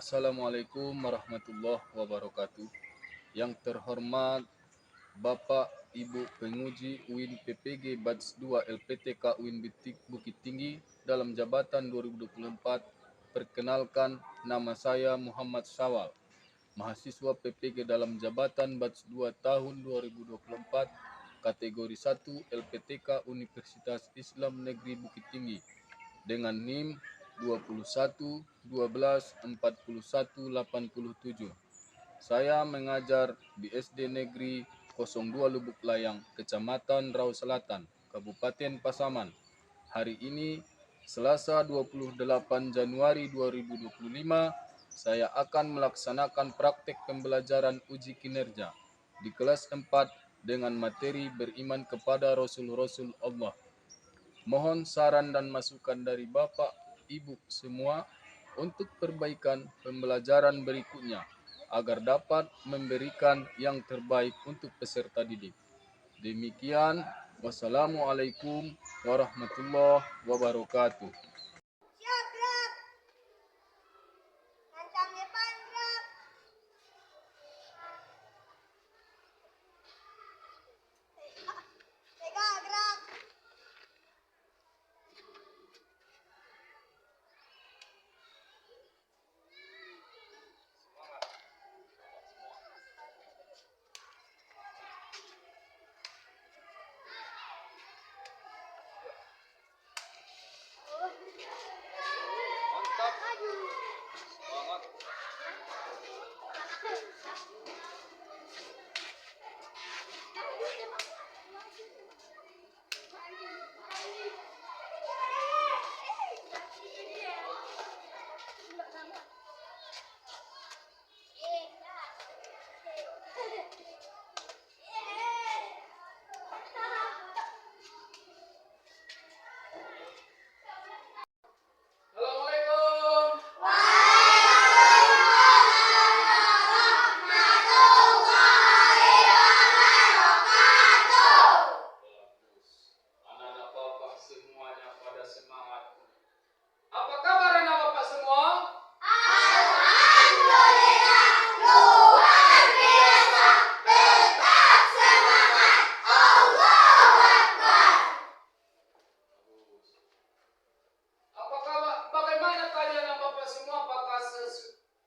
Assalamualaikum warahmatullahi wabarakatuh. Yang terhormat Bapak Ibu Penguji UIN PPG Batch 2 LPTK UIN Bukit Tinggi dalam jabatan 2024. Perkenalkan, nama saya Muhammad Syawal, mahasiswa PPG dalam jabatan Batch 2 tahun 2024, kategori 1 LPTK Universitas Islam Negeri Bukit Tinggi dengan NIM 21 12 41 87. Saya mengajar di SD Negeri 02 Lubuk Layang, Kecamatan Rau Selatan, Kabupaten Pasaman. Hari ini, Selasa 28 Januari 2025, saya akan melaksanakan praktek pembelajaran uji kinerja di kelas 4 dengan materi beriman kepada Rasul-Rasul Allah. Mohon saran dan masukan dari Bapak, Ibu semua untuk perbaikan pembelajaran berikutnya agar dapat memberikan yang terbaik untuk peserta didik. Demikian, wassalamualaikum warahmatullahi wabarakatuh. Siap, gerak. Ngancam depan, gerak. Tega, gerak. Mantap. Semangat. Assalamualaikum. Anak-anak Bapak semuanya pada semangat. Apa kabar anak Bapak semua? Bagaimana kalian anak Bapak semua? Apakah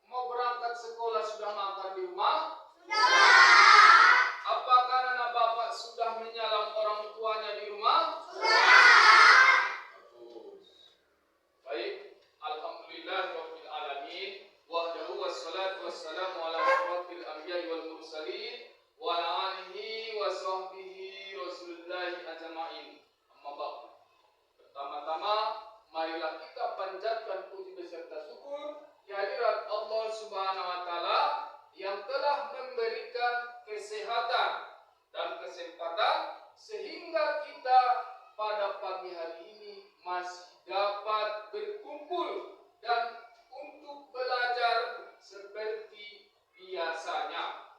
mau berangkat sekolah sudah makan di rumah? Apakah anak Bapak sudah menyalam orang tuanya di rumah? Baik, alhamdulillah rabbil alamin, wahdahu wassalatu wassalamu ala asyrafil anbiya'i wal mursalin wa ala alihi wa sahbihi Rasulillah ajma'in. Amma ba'du. Pertama-tama, marilah kita panjatkan puji beserta syukur kehadirat Allah Subhanahu wa taala yang telah memberikan kesehatan dan kesempatan sehingga kita pada pagi hari ini masih dapat berkumpul dan untuk belajar seperti biasanya.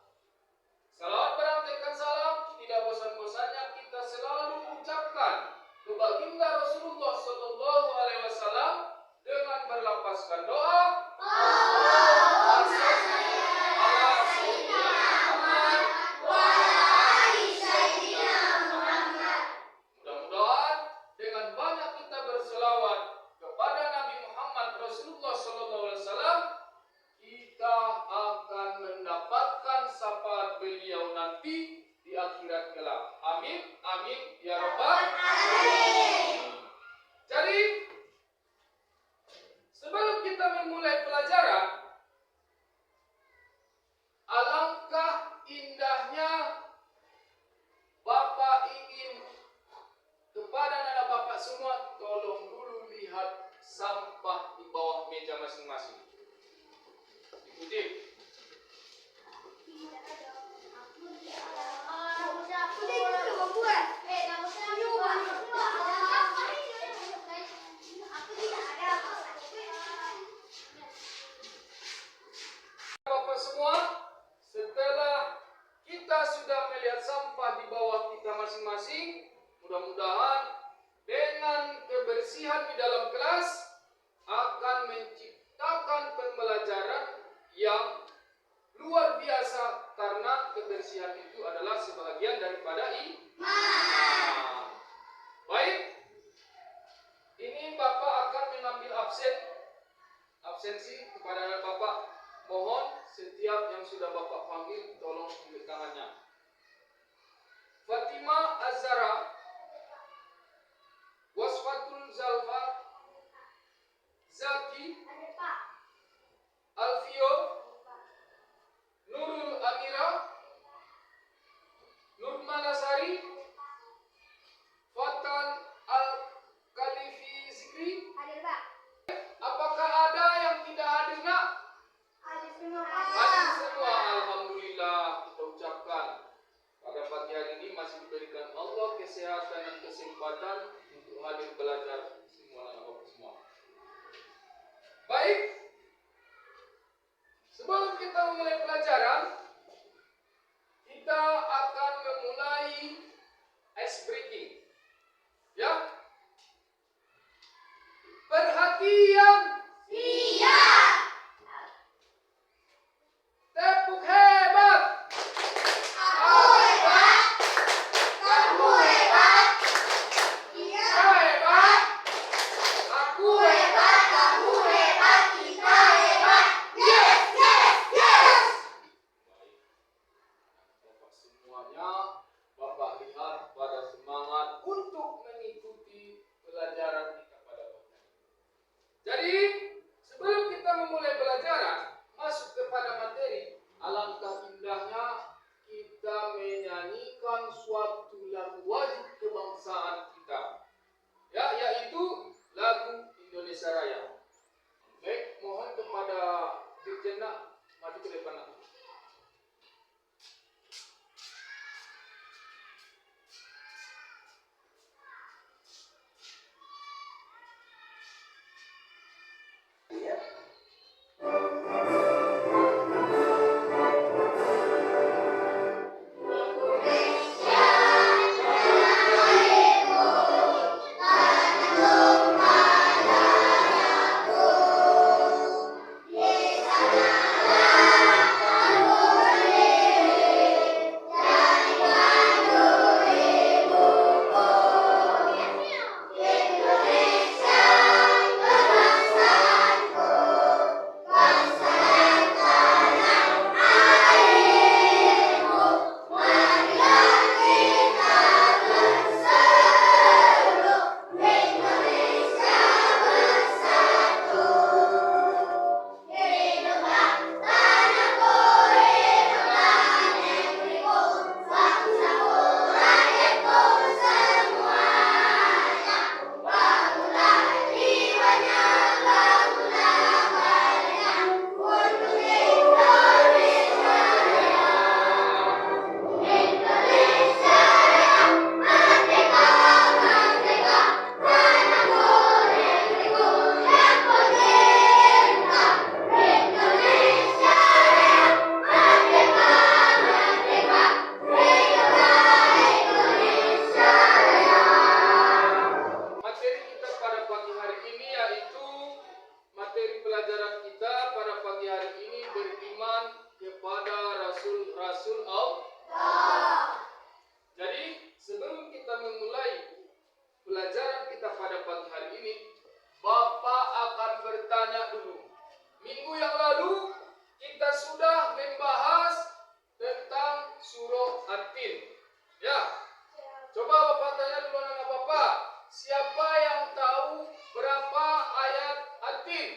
Salawat berantekan salam, tidak bosan-bosannya kita selalu ucapkan ke baginda Rasulullah Sallallahu Alaihi Wasallam dengan berlapaskan doa. Mudah-mudahan dengan banyak kita berselawat kepada Nabi Muhammad Rasulullah Sallallahu Alaihi Wasallam, kita akan mendapatkan syafaat beliau nanti di akhirat kelak. Amin, amin, ya Rabbal alamin. Jadi, sebelum kita memulai pelajaran, alangkah indahnya Bapak ingin kepada anak Bapak semua, tolong dulu lihat sampah di bawah meja masing-masing. Ikuti. Bapak semua, setelah kita sudah melihat sampah di bawah kita masing-masing, mudah-mudahan dengan kebersihan di dalam kelas akan menciptakan pembelajaran kebersihan itu adalah sebahagian daripada iman. Baik, ini Bapak akan mengambil absensi kepada Bapak. Mohon setiap yang sudah Bapak panggil tolong tunjuk tangannya. Fatima Azhara, Wasfatul Zalfa, Zaki, Alfio, Nurul Amira, Nurmalasari, Fatan Al-Khalifi Zikri. Hadir, Pak. Apakah ada yang tidak hadir, Nak? Hadir semua, Pak. Hadir semua, alhamdulillah. Kita ucapkan pada pagi hari ini masih diberikan Allah kesehatan dan kesempatan untuk hadir belajar semua anak-anak semua. Baik, sebelum kita memulai pelajaran, kita akan memulai ice breaking. Ya, perhatian. Siap. Tepuk hebat. Aku hebat. Kamu hebat. Iya. Kita hebat. Aku hebat. Kamu hebat. Kita hebat. Yes, yes, yes. Bapak semuanya, Bapak lihat pada semangat untuk mengikuti pelajaran kita pada pagi hari ini. Jadi, sebelum kita memulai pelajaran, masuk kepada materi, alangkah indahnya kita menyanyikan suatu lagu wajib kebangsaan kita, ya, yaitu lagu Indonesia Raya. Baik, mohon kepada Dirjen Nak, maju ke depan Nak. Materi kita pada pagi hari ini yaitu materi pelajaran kita pada pagi hari ini beriman kepada Rasul-Rasul Allah. Jadi sebelum kita memulai pelajaran kita pada pagi hari ini, Bapak akan bertanya dulu. Minggu yang lalu kita sudah membahas tentang surah At-Tin. Ya, coba Bapak tanya dulu anak Bapak, siapa yang tahu berapa ayat At-Tin?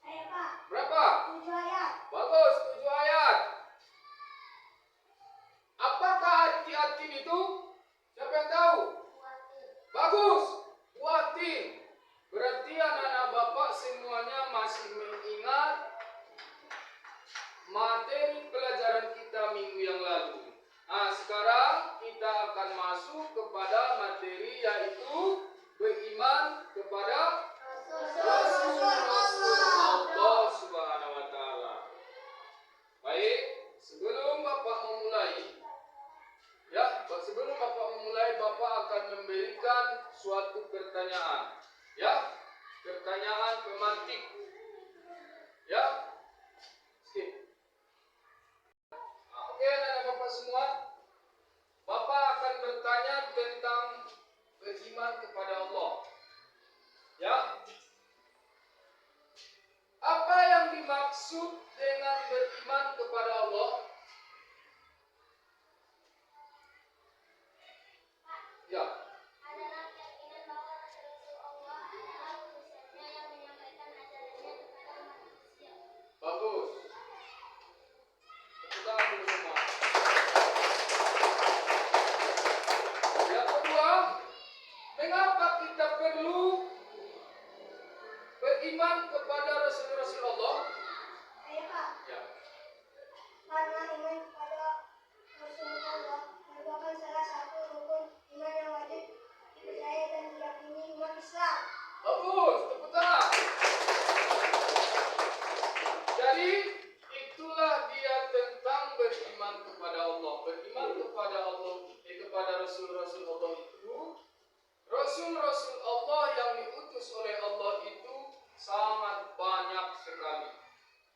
Saya, Pak. Berapa? 7 ayat. Bagus, 7 ayat. Apakah arti At-Tin itu? Siapa yang tahu? Bagus, buah tin. Berarti anak-anak Bapak semuanya masih mengingat materi pelajaran kita minggu yang lalu. Nah, sekarang kita akan masuk kepada materi yaitu beriman kepada Rasul-Rasul Allah Subhanahu wa Ta'ala. Baik, sebelum Bapak memulai, Bapak akan memberikan suatu pertanyaan. Ya, pertanyaan pemantik. Ya, skip. Nah, oke, anak-anak Bapak semua. Bapak akan bertanya tentang beriman kepada Allah. Ya. Apa yang dimaksud dengan beriman kepada Allah? Ya. Adalah keyakinan bahwa Rasul Allah adalah utusannya yang menyampaikan ajarannya kepada umat manusia. Bagus. Tepuk tangan dulu semua. Yang kedua, mengapa kita perlu beriman kepada Rasul-Rasul Allah? Ayo Pak, Ya. karena iman kepada Rasulullah merupakan salah satu rukun iman yang wajib dipercaya dan diyakini umat Islam. Bagus, tepuk tangan. Jadi itulah dia tentang beriman kepada Allah. Beriman kepada Allah, kepada Rasul-Rasul Allah itu, Rasul-Rasul Allah yang diutus oleh Allah itu sangat banyak sekali.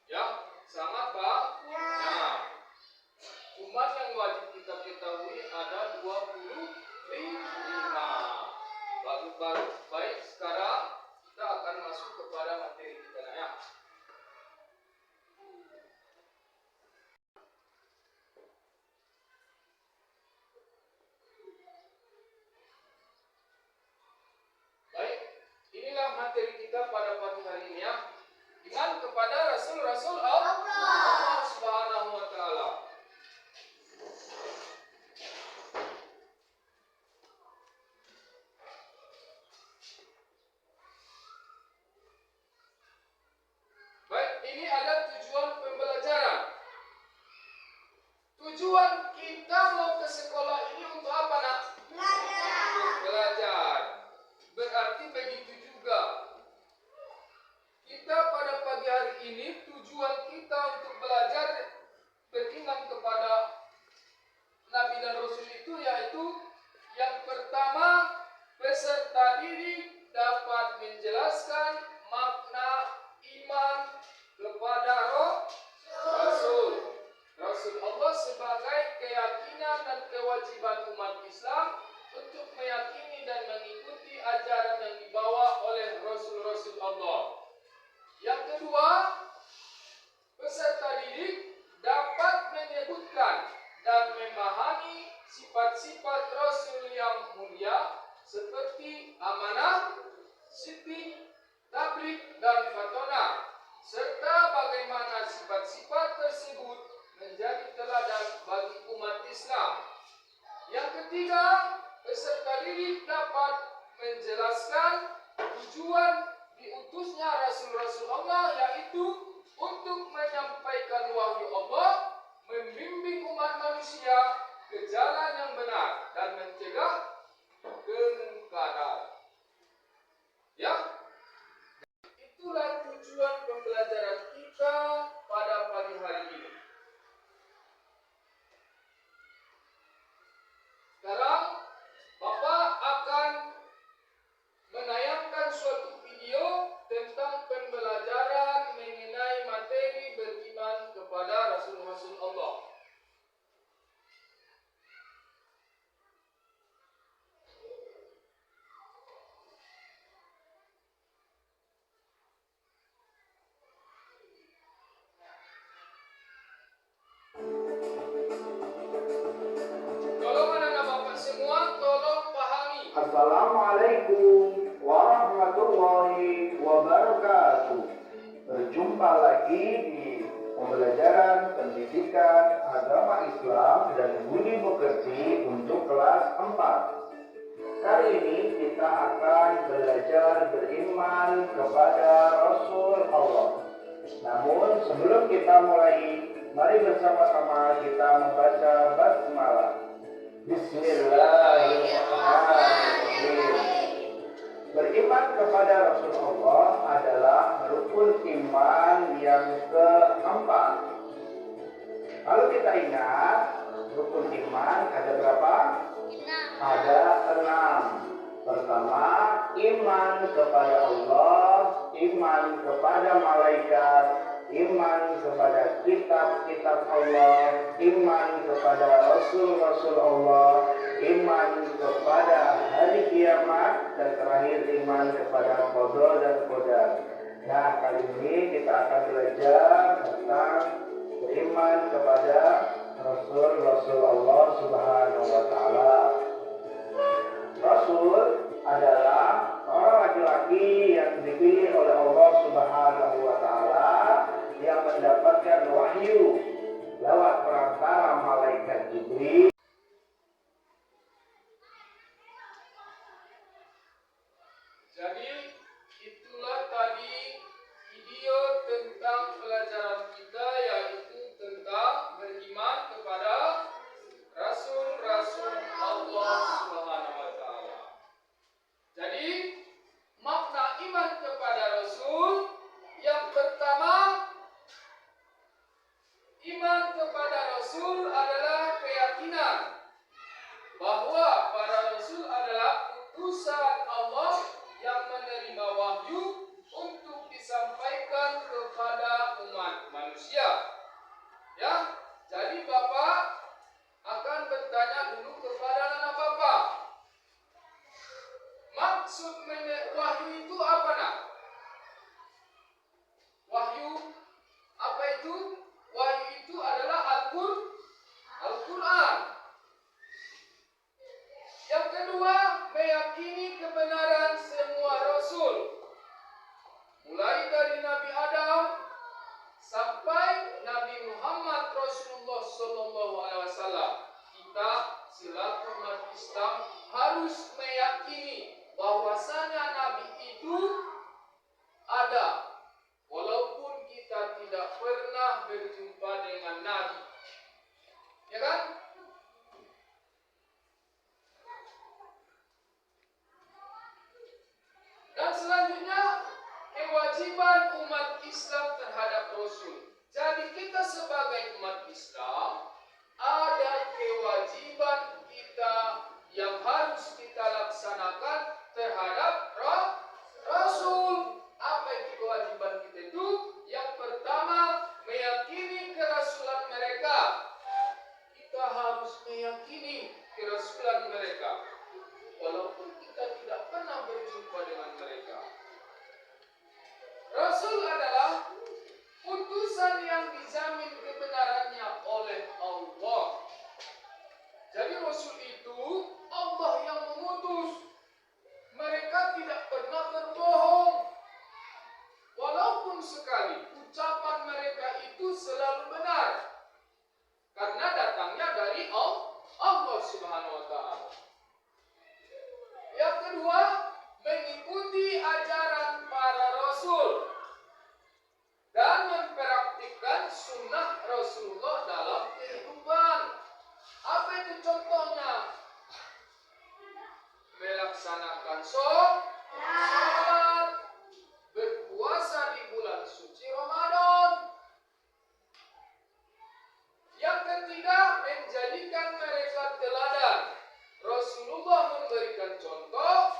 Ya, sangat banyak. Cuma yang wajib kita ketahui ada 25. Baik, sekarang kita akan masuk kepada materi kita ya. Baik, inilah materi kita pada pagi hari ini ya. Iman kepada Rasul-Rasul Allah Subhanahu wa Ta'ala. Baik, ini ada tujuan pembelajaran. Tujuan kita mau ke sekolah ini untuk apa, Nak? Belajar. Berarti begitu juga. Kita pada pagi hari ini tujuan kita untuk belajar beriman kepada Nabi dan Rasul itu yaitu yang pertama, peserta didik dapat menjelaskan makna iman kepada Rasul. Rasul Allah sebagai keyakinan dan kewajiban umat Islam untuk meyakini dan mengikuti ajaran yang dibawa oleh Rasul-Rasul Allah. Yang kedua, peserta didik dapat menyebutkan dan memahami sifat-sifat Rasul yang mulia seperti amanah, siddiq, tabligh, dan fatona, serta bagaimana sifat-sifat tersebut menjadi teladan bagi umat Islam. Yang ketiga, peserta didik dapat menjelaskan tujuan diutusnya Rasul-Rasul Allah yaitu untuk menyampaikan wahyu Allah, membimbing umat manusia ke jalan yang benar dan mencegah kemungkaran. Ya, itulah tujuan pembelajaran kita pada pagi hari ini. Sekarang Bapak akan menayangkan suatu video tentang pembelajaran mengenai materi beriman kepada Rasul-Rasul Allah. Tolong anak-anak Bapak semua, tolong pahami. Assalamualaikum warahmatullahi wabarakatuh. Berjumpa lagi di pembelajaran pendidikan agama Islam dan budi pekerti untuk kelas 4. Kali ini kita akan belajar beriman kepada Rasul Allah. Namun sebelum kita mulai, mari bersama-sama kita membaca basmalah. Bismillahirrahmanirrahim. Beriman kepada Rasulullah adalah rukun iman yang keempat. Kalau kita ingat, rukun iman ada berapa? Ada 6. Pertama, iman kepada kepada Allah, iman kepada malaikat, iman kepada kitab-kitab Allah, iman kepada rasul-rasul Allah, iman kepada hari kiamat, dan terakhir iman kepada qada dan qadar. Nah, kali ini kita akan belajar tentang beriman kepada rasul-rasul Allah Subhanahu wa taala. Rasul adalah orang laki-laki yang dipilih oleh Allah Subhanahu wa taala yang mendapatkan wahyu lewat perantara malaikat Jibril. Jadi itulah tadi video tentang pelajaran kita, yaitu tentang beriman kepada rasul-rasul Allah Subhanahu wa taala. Jadi makna iman kepada rasul yang pertama, iman kepada rasul adalah keyakinan bahwa para rasul adalah utusan Allah yang menerima wahyu untuk disampaikan kepada umat manusia. Ya, jadi Bapak akan bertanya dulu kepada anak Bapak. Maksud wahyu itu apa, nak? Wahyu apa itu? Wahyu itu adalah Al-Quran. Yang kedua, meyakini kebenaran semua rasul. Mulai dari Nabi Adam sampai Nabi Muhammad Rasulullah Sallallahu Alaihi Wasallam. Kita selaku umat Islam harus meyakini bahwasanya Nabi itu ada, walaupun kita tidak pernah berjumpa dengan Nabi. Ya kan? Dan selanjutnya, kewajiban umat Islam terhadap Rasul. Jadi kita sebagai umat Islam ada kewajiban kita yang harus kita laksanakan terhadap Rasul. Apa itu kewajiban kita itu? Yang pertama, meyakini kerasulan mereka. Kita harus meyakini kerasulan mereka, walaupun kita tidak pernah berjumpa dengan mereka. Rasul adalah utusan yang dijamin kebenarannya oleh Allah. Jadi Rasul itu Allah yang mengutus. Mereka tidak pernah berbohong. Walaupun sekali ucapan mereka itu selalu benar, karena datangnya dari Allah Subhanahu wa taala. Yang kedua, mengikuti ajaran para rasul dan mempraktikkan sunnah Rasulullah dalam kehidupan. Apa itu contohnya? Melaksanakan sholat, berpuasa di bulan suci Ramadan. Yang ketiga, menjadikan mereka teladan. Rasulullah memberikan contoh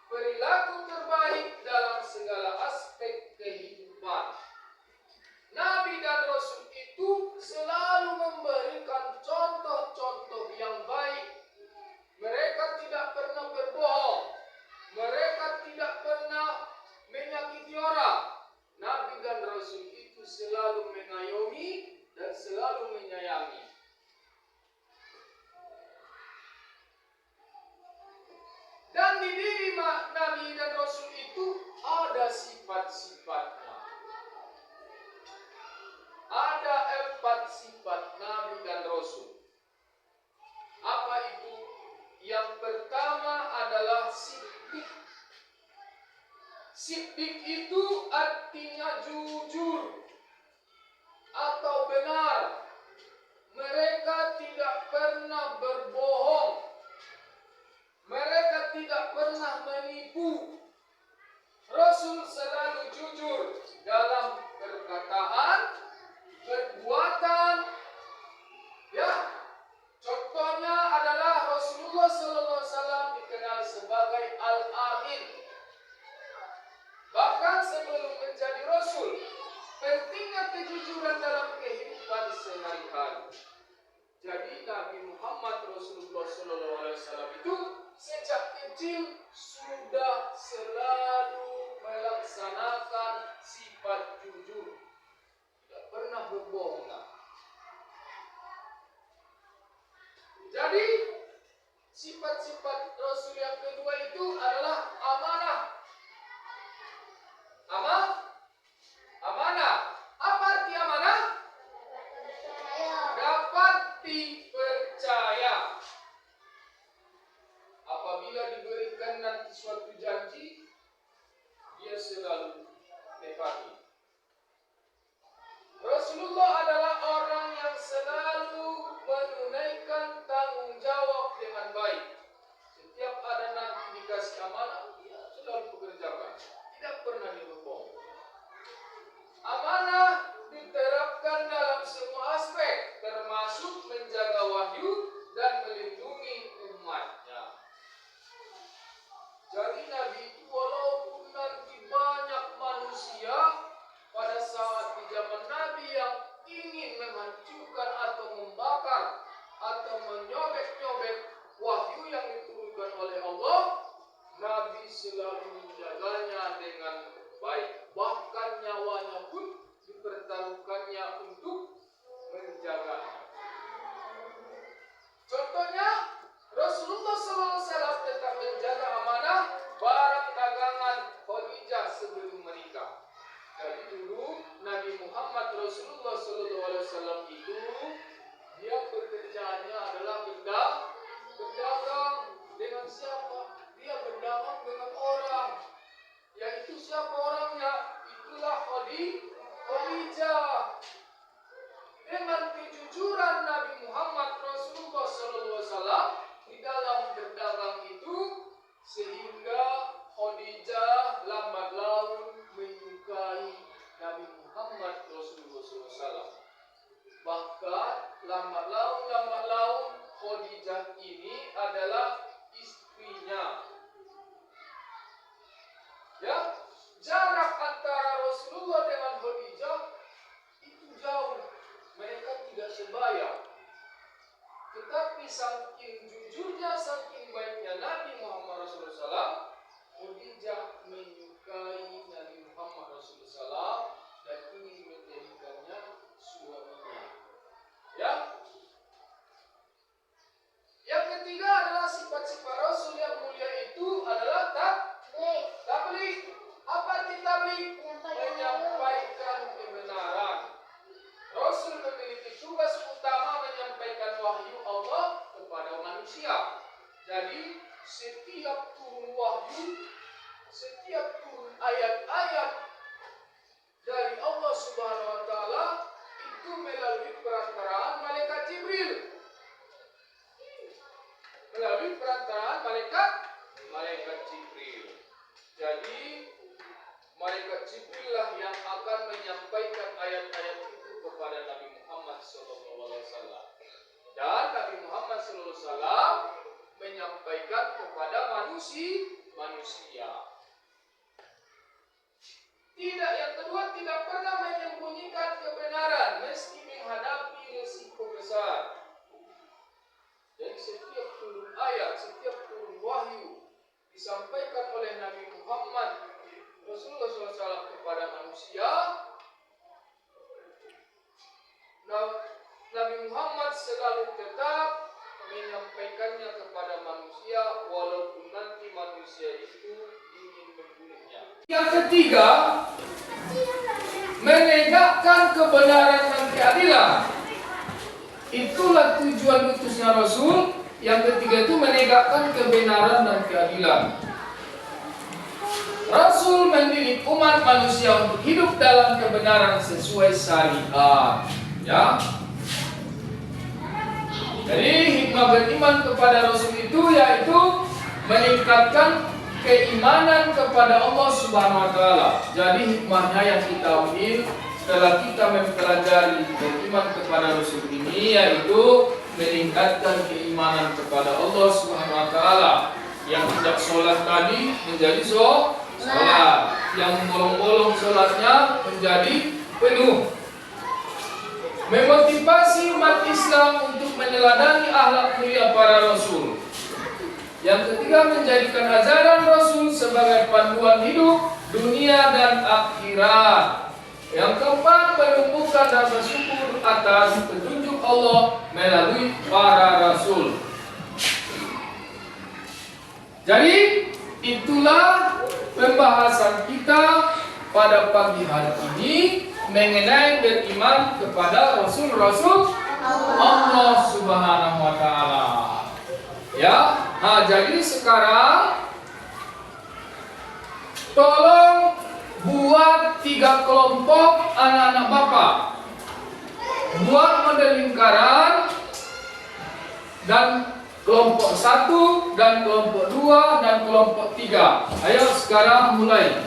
perilaku terbaik dalam segala aspek kehidupan. Nabi dan Rasul itu selalu memberikan contoh-contoh yang baik. Mereka tidak pernah berbohong. Mereka tidak pernah menyakiti orang. Nabi dan Rasul itu selalu mengayomi dan selalu menyayangi. Dan di diri Nabi dan Rasul itu ada sifat-sifatnya. Ada 4 sifat Nabi dan Rasul. Apa itu? Yang pertama adalah siddiq. Siddiq itu artinya jujur atau benar. Mereka tidak pernah berbohong. Mereka tidak pernah menipu. Rasul selalu jujur dalam perkataan, perbuatan. Ya, contohnya adalah Rasulullah Sallallahu Alaihi Wasallam dikenal sebagai Al-Amin. bahkan sebelum menjadi rasul. Pentingnya kejujuran dalam kehidupan sehari-hari. Jadi Nabi Muhammad Rasulullah SAW itu sejak kecil sudah selalu melaksanakan sifat jujur, tidak pernah berbohong. Jadi sifat-sifat Rasul yang kedua itu adalah amanah. Amanah. Apa arti amanah? Dapat dipercaya. Apabila diberikan nanti suatu janji, dia selalu tepati. Rasulullah adalah orang yang selalu menunaikan tanggung jawab dengan baik. Setiap ada nanti dikasih amanah, dia selalu pekerjakan. Tidak pernah berbohong. Amanah diterapkan dalam semua aspek, termasuk menjaga wahyu dan melindungi umatnya. Jadi Nabi itu walaupun nanti banyak manusia pada saat di zaman Nabi yang ingin menghancurkan atau membakar atau menyobek-nyobek wahyu yang diturunkan oleh Allah, Nabi selalu menjaganya dengan baik. Bahkan nyawanya pun dipertaruhkannya untuk menjaganya. Contohnya, Rasulullah SAW tetap menjaga amanah barang dagangan Khadijah sebelum menikah. Jadi dulu Nabi Muhammad Rasulullah SAW itu dia pekerjaannya adalah berdagang dengan siapa? Dia berdagang dengan orang. Yaitu siapa orangnya? Itulah Khadijah. Dengan kejujuran Nabi Muhammad Rasulullah SAW di dalam berdagang itu, sehingga Khadijah lambat laun menyukai Nabi Muhammad Rasulullah SAW. Bahkan lambat laun Khadijah ini adalah istrinya. Ya, jarak antara Rasulullah dengan Khadijah itu jauh. Mereka tidak sebaya. Tetapi saking jujurnya, saking baiknya Nabi Muhammad Rasulullah SAW, Khadijah menyukai Nabi Muhammad Rasulullah SAW dan ingin menjadikannya suaminya. Ya. Yang ketiga adalah sifat-sifat Rasul yang mulia itu adalah tabligh. Apa arti tabligh? Menyampaikan kebenaran. Rasul memiliki tugas utama menyampaikan wahyu Allah kepada manusia. Jadi setiap turun wahyu, setiap turun ayat-ayat dari Allah Subhanahu wa taala itu melalui perantaraan malaikat Jibril. Melalui perantaraan malaikat Jibril. Jadi malaikat Jibril lah yang akan menyampaikan ayat-ayat itu kepada Nabi Muhammad SAW. Dan Nabi Muhammad SAW menyampaikan kepada manusia. Tidak, yang kedua, tidak pernah menyembunyikan kebenaran meski menghadapi risiko besar. Jadi setiap turun ayat, setiap turun wahyu disampaikan oleh Nabi Muhammad Rasulullah SAW kepada manusia, Nabi Muhammad selalu tetap menyampaikannya kepada manusia walaupun nanti manusia itu ingin membunuhnya. Yang ketiga, menegakkan kebenaran dan keadilan. Itulah tujuan utusnya Rasul. Yang ketiga itu menegakkan kebenaran dan keadilan. Rasul mendidik umat manusia untuk hidup dalam kebenaran sesuai syariat. Ya. Jadi hikmah beriman kepada Rasul itu yaitu meningkatkan keimanan kepada Allah Subhanahu wa taala. Jadi hikmahnya yang kita ambil setelah kita mempelajari beriman kepada Rasul ini yaitu meningkatkan keimanan kepada Allah Subhanahu wa taala. Yang tidak sholat tadi menjadi sholat, yang bolong-bolong sholatnya menjadi penuh. Memotivasi umat Islam untuk meneladani akhlak mulia para Rasul. Yang ketiga, menjadikan ajaran Rasul sebagai panduan hidup dunia dan akhirat. Yang keempat, menumbuhkan dan bersyukur atas petunjuk Allah melalui para Rasul. Jadi itulah pembahasan kita pada pagi hari ini mengenai beriman kepada Rasul-Rasul Allah Subhanahu wa Ta'ala. Ya, nah jadi sekarang tolong buat 3 kelompok anak-anak Bapak. Buat model lingkaran dan kelompok 1 dan kelompok 2 dan kelompok 3. Ayo sekarang mulai.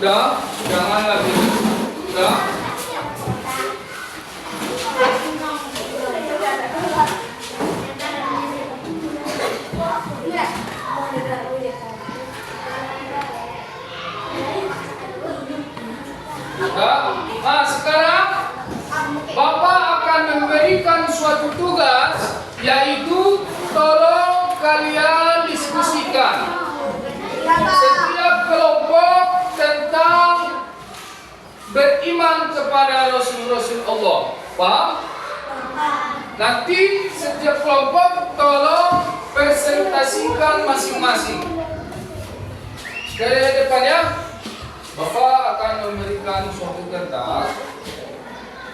Sudah, jangan lagi. Sudah. Nah, sekarang Bapak akan memberikan suatu tugas, yaitu tolong kalian diskusikan setiap kelompok tentang beriman kepada Rasul-Rasul Allah. Paham? Nanti setiap kelompok tolong presentasikan masing-masing. Ke depannya Bapak akan memberikan suatu kertas.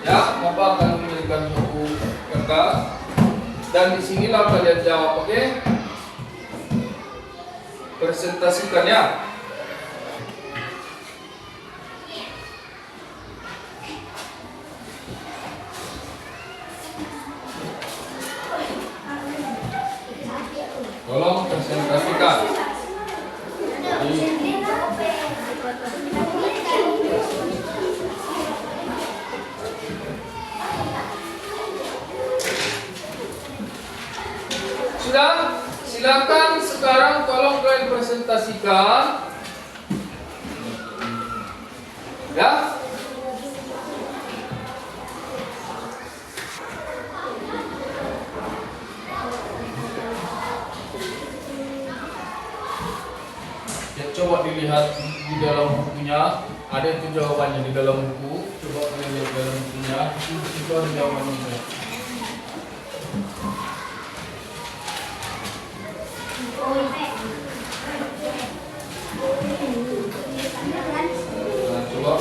Ya, Bapak akan memberikan suatu kertas. Dan disinilah kalian jawab, oke? Presentasikan ya. Tolong presentasikan. Sudah? Silakan sekarang tolong kalian presentasikan. Ya? Ya, coba dilihat di dalam bukunya. Ada itu jawabannya di dalam buku. Coba kalian lihat dalam bukunya. Itu ada jawabannya. Nah, coba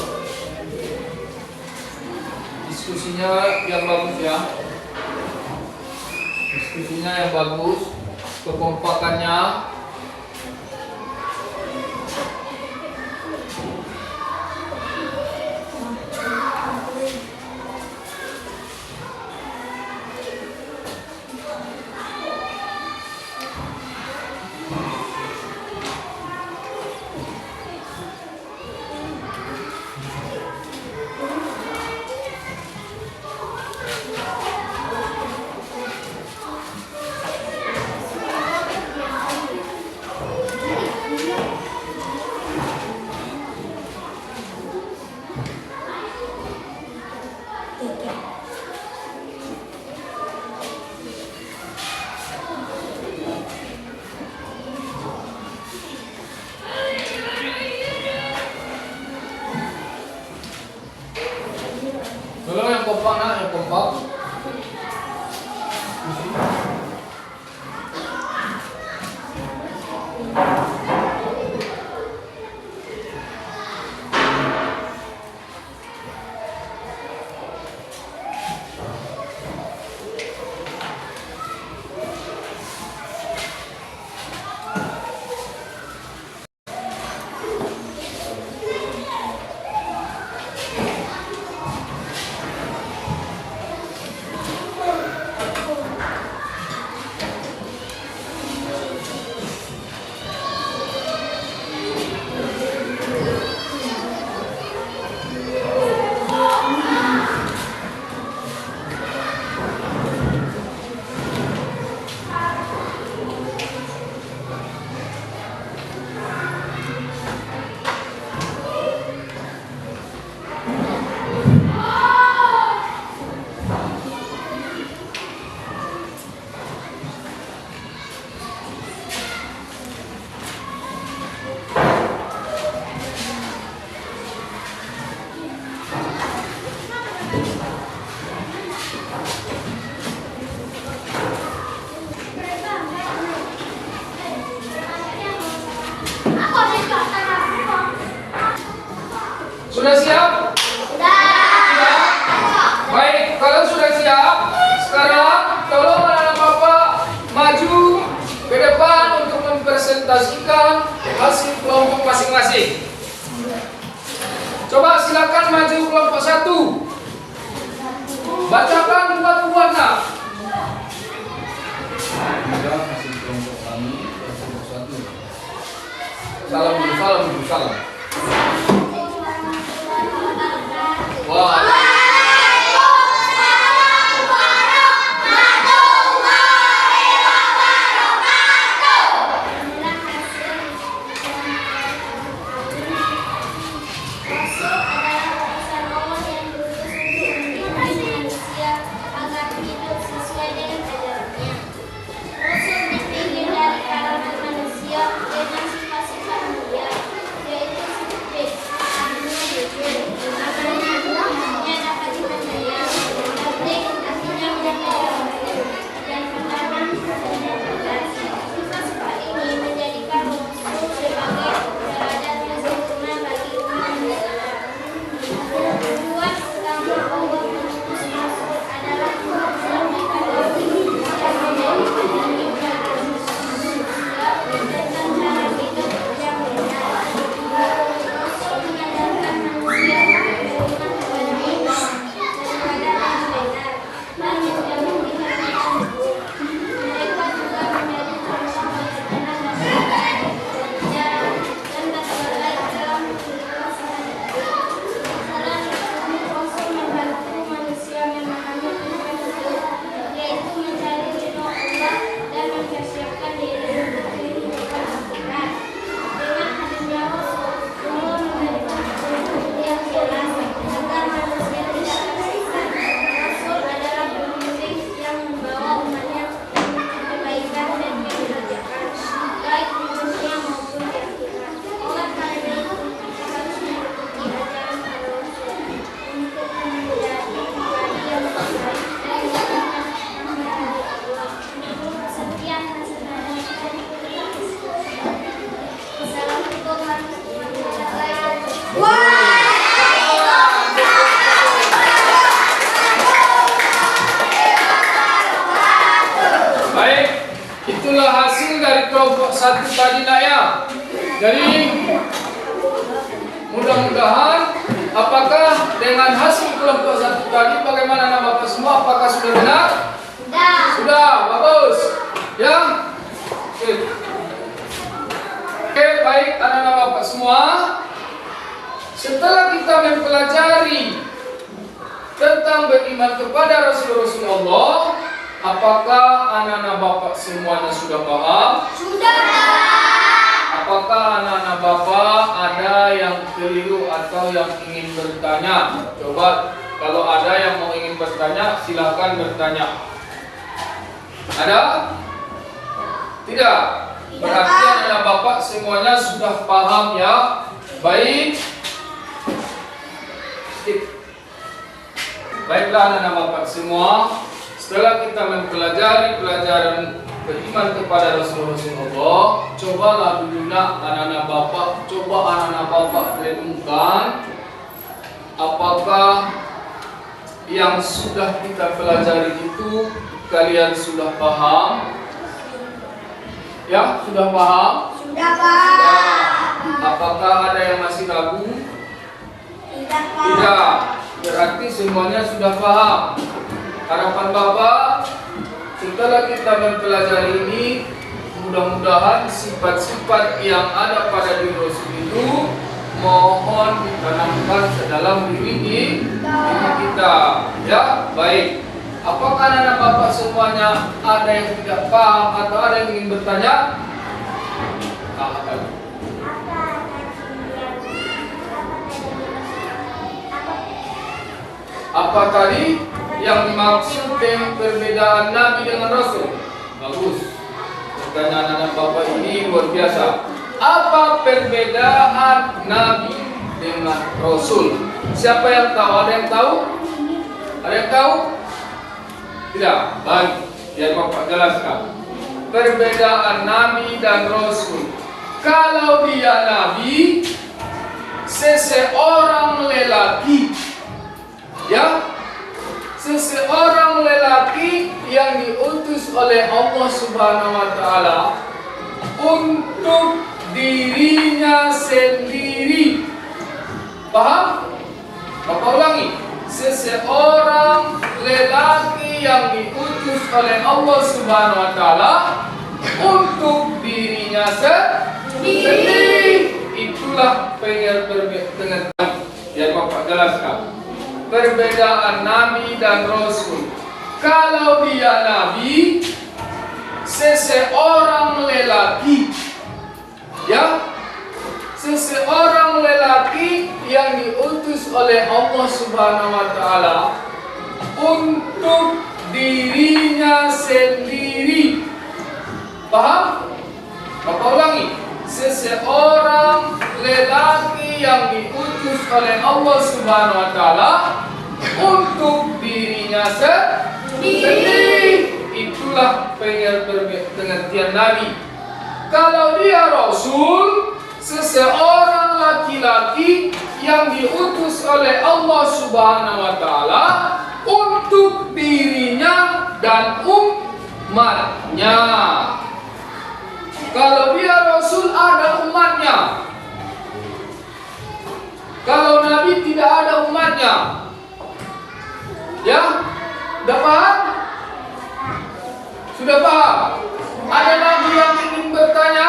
diskusinya yang bagus ya. Diskusinya yang bagus, kekompakannya. Tolong yang kompak nak, yang kompak. Sudah siap? Sudah. Baik, kalau sudah siap, sekarang tolong anak-anak Bapak maju ke depan untuk mempresentasikan hasil kelompok masing-masing. Coba silakan maju kelompok 1. Bacakan buat nak. Hasil kelompok kami kelompok 1. Salam. Wah. kelompok satu tadi nak ya. Jadi mudah-mudahan apakah dengan hasil kelompok satu tadi bagaimana anak bapak semua, apakah sudah benar? Sudah, bagus. Ya. Oke, baik anak-anak bapak semua. Setelah kita mempelajari tentang beriman kepada Rasulullah, apakah anak-anak bapak semuanya sudah paham? Sudah. Apakah anak-anak bapak ada yang keliru atau yang ingin bertanya? Coba kalau ada yang mau ingin bertanya, silakan bertanya. Ada? Tidak? Berarti anak-anak bapak semuanya sudah paham ya? Baik. Baiklah anak-anak Bapak semua, setelah kita mempelajari pelajaran beriman kepada Rasul-Rasul Allah, cobalah dulu nak anak-anak Bapak, coba anak-anak Bapak renungkan apakah yang sudah kita pelajari itu kalian sudah paham? Ya, sudah paham? Sudah, Pak. Apakah ada yang masih ragu? Tidak, Pak. Tidak. Berarti semuanya sudah paham. Harapan Bapak, setelah kita mempelajari ini, mudah-mudahan sifat-sifat yang ada pada diri Rasul itu mohon ditanamkan ke dalam diri kita. Ya, baik. Apakah anak-anak Bapak semuanya ada yang tidak paham atau ada yang ingin bertanya? Apa tadi yang dimaksud dengan perbedaan Nabi dengan Rasul? Bagus. Pertanyaan anak Bapak ini luar biasa. Apa perbedaan Nabi dengan Rasul? Siapa yang tahu? Ada yang tahu? Ada yang tahu? Tidak. Baik. Biar Bapak jelaskan. Perbedaan Nabi dan Rasul. Kalau dia Nabi, seseorang lelaki, ya, seseorang lelaki yang diutus oleh Allah Subhanahu wa Ta'ala untuk dirinya sendiri. Paham? Bapak ulangi. Seseorang lelaki yang diutus oleh Allah Subhanahu wa Ta'ala untuk dirinya sendiri. Itulah pengertian yang Bapak jelaskan. Perbedaan Nabi dan Rasul. Kalau dia Nabi, seseorang lelaki, ya, seseorang lelaki yang diutus oleh Allah Subhanahu wa Ta'ala untuk dirinya sendiri. Paham? Bapak ulangi. Seseorang lelaki yang diutus oleh Allah Subhanahu wa Ta'ala untuk dirinya sendiri. Itulah pengertian Nabi. Kalau dia Rasul, seseorang laki-laki yang diutus oleh Allah Subhanahu wa Ta'ala untuk dirinya dan umatnya. Kalau dia Rasul ada umatnya. Kalau Nabi tidak ada umatnya. Ya? Sudah paham? Sudah paham? Ada lagi yang ingin bertanya?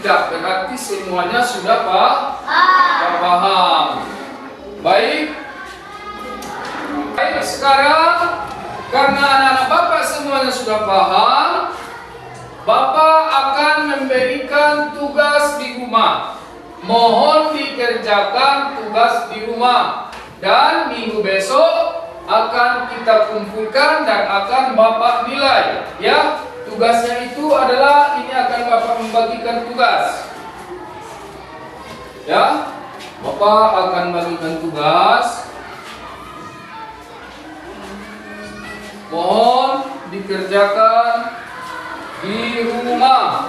Tidak, berarti semuanya sudah paham. Baik. Baik, sekarang karena anak-anak Bapak semuanya sudah paham, Bapak akan memberikan tugas di rumah. Mohon dikerjakan tugas di rumah. Dan minggu besok akan kita kumpulkan dan akan Bapak nilai. Ya, tugasnya itu adalah ini akan Bapak membagikan tugas. Ya, Bapak akan membagikan tugas. Mohon dikerjakan di rumah,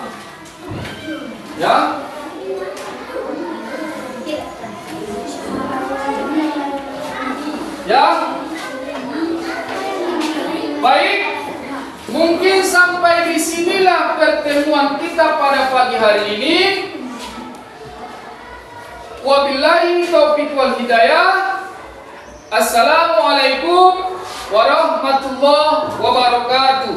ya. Ya. Baik. Mungkin sampai di sinilah pertemuan kita pada pagi hari ini. Wabillahi taufiq wal hidayah. Assalamualaikum warahmatullahi wabarakatuh.